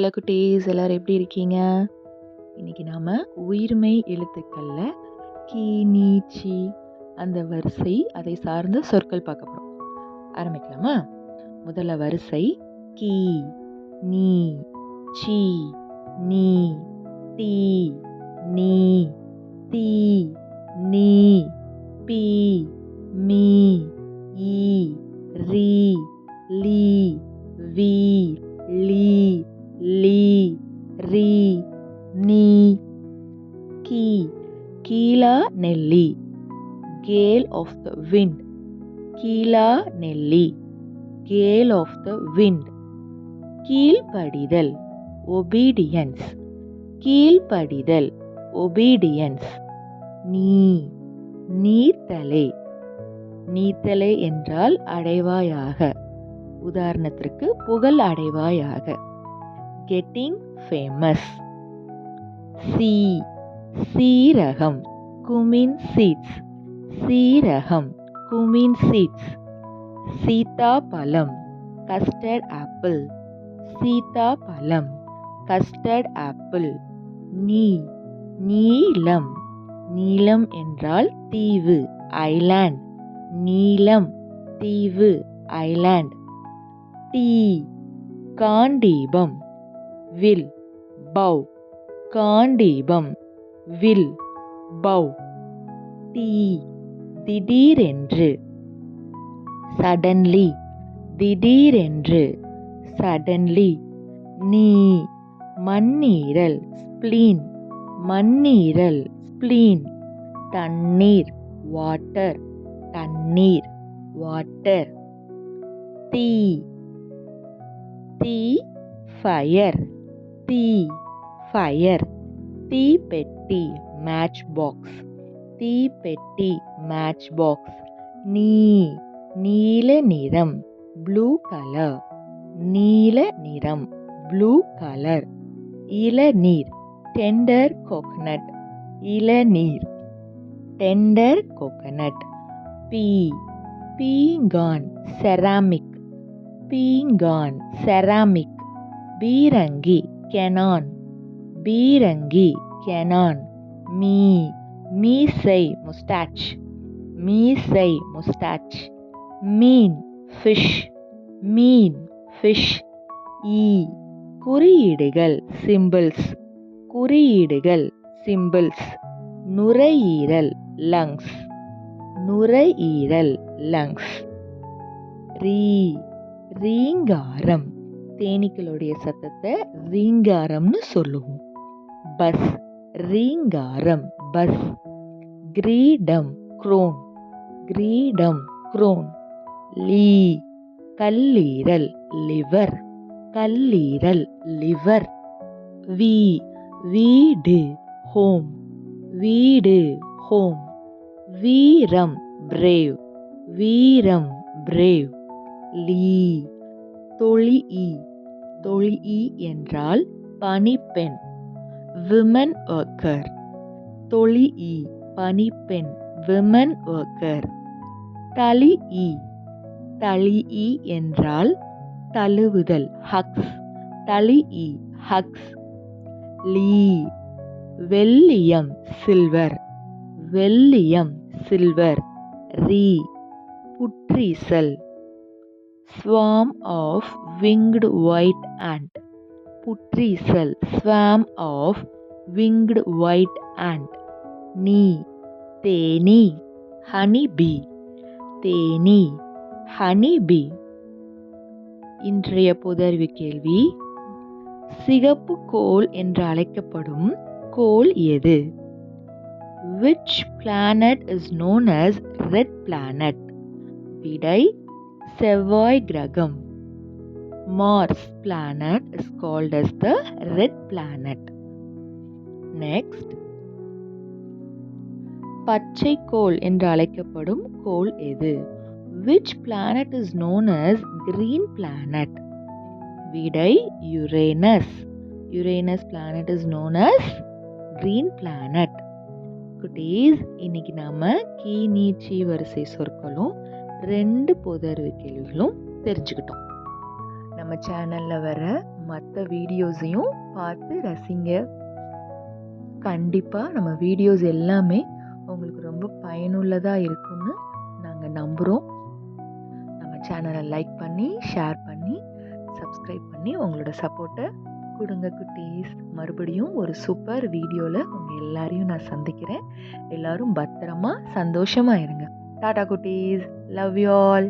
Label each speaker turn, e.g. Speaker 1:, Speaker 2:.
Speaker 1: Hello குட்டீஸ், எல்லாரும் எப்படி இருக்கீங்க? இன்னைக்கு நாம உயிர்மெய் எழுத்துக்கள்ல கி, நீ, சி அந்த வரிசை அதை சார்ந்த சொற்கள் பார்க்க போறோம். ஆரம்பிக்கலாமா? முதல்ல வரிசை கி, நீ, சி, நீ, டி, நீ, தி, நீ, பி, மீ, ஈ, ரி, லி, வி, லி, லி, ரி, நீ, கி. கீழா நெல்லி, gale of the wind. கீழா நெல்லி, gale of the wind. கீழ்ப்படிதல், obedience. கீழ்ப்படிதல், obedience. நீ, நீத்தலே. நீத்தலே என்றால் அடைவாயாக. உதாரணத்திற்கு புகழ் அடைவாயாக. getting famous. சி, சீரகம், cumin seeds. சீரகம், cumin seeds. சீதாப்பழம், custard apple. சீதாப்பழம், custard apple. நீ, நீலம். நீலம் என்றால் தீவு, island. நீலம், தீவு, island. டி, காண்டீபம், வில், bow. காண்டீபம், வில், bow. தி, திடீரென்று, suddenly. திடீரென்று, suddenly. நீ, மண்ணீரல், spleen. மண்ணீரல், spleen. தண்ணீர், water. தண்ணீர், water. தீ, தீ, fire. தீ, fire. தீப்பெட்டி, matchbox. தீப்பெட்டி, matchbox. நீ, நீல நிறம், blue color. நீல நிறம், blue color. இளநீர், tender coconut. இளநீர், tender coconut. பீ, பீங்கான், ceramic. பீங்கான், ceramic. பீரங்கி, canon. பீரங்கி, canon. மீ, மீசை, mustache. மீசை, mustache. மீன், fish. மீன், fish. ஈ, குறியீடுகள், symbols. குறியீடுகள், symbols. நுரையீரல், lungs. நுரையீரல், lungs. ரீ, ரீங்காரம். தேனீக்களுடைய சத்தத்தை ரீங்காரம்னு சொல்லுவோம். பஸ், ரீங்காரம், பஸ். கிரீடம், crown. கிரீடம், crown. லீ, கல்லீரல், liver. கல்லீரல், liver. வீ, வீடு, home. வீடு, home. வீரம், brave. வீரம், brave. லீ, தொழிஇ. தொழிஇ என்றால் பணிப்பெண், women worker. தொழிஇ, பணிப்பெண், women worker. தளிஇ. தளிஇ என்றால் தழுவுதல், hugs. தளிஇ, hugs. Lee, வெள்ளியம், silver. வெள்ளியம், silver. Re, புற்றீசல். swarm of winged white ant. புற்றீசல், swarm of winged white ant. நீ, தேனீ, honey bee. தேனீ, honey bee. இன்றைய பொதறிவு கேள்வி, சிகப்பு கோள் என்று அழைக்கப்படும் கோள் எது? Which planet is known as red planet? விடை, செவ்வாய் கிரகம். Mars planet is called as the red planet. Next, பச்சை கோள் என்று அழைக்கப்படும் கோள் எது? Which planet is known as green planet? விடை, Uranus. Uranus planet is known as green planet. குட்டீஸ், இன்னைக்கு நாம கி, நீ, சி வரிசை சொற்களும் 2 பொதறிவு கேள்விகளும் தெரிஞ்சுக்கிட்டோம். நம்ம சேனல்ல வர மற்ற வீடியோஸையும் பார்த்து ரசிங்க. கண்டிப்பாக நம்ம வீடியோஸ் எல்லாமே உங்களுக்கு ரொம்ப பயனுள்ளதாக இருக்கும்னு நாங்கள் நம்புகிறோம். நம்ம சேனலை லைக் பண்ணி, ஷேர் பண்ணி, சப்ஸ்கிரைப் பண்ணி உங்களோட சப்போர்ட்டை கொடுங்க குட்டீஸ். மறுபடியும் ஒரு சூப்பர் வீடியோவில் உங்கள் எல்லாரையும் நான் சந்திக்கிறேன். எல்லாரும் பத்திரமா சந்தோஷமாக இருங்க. டாடா குட்டீஸ், லவ் யூ ஆல்.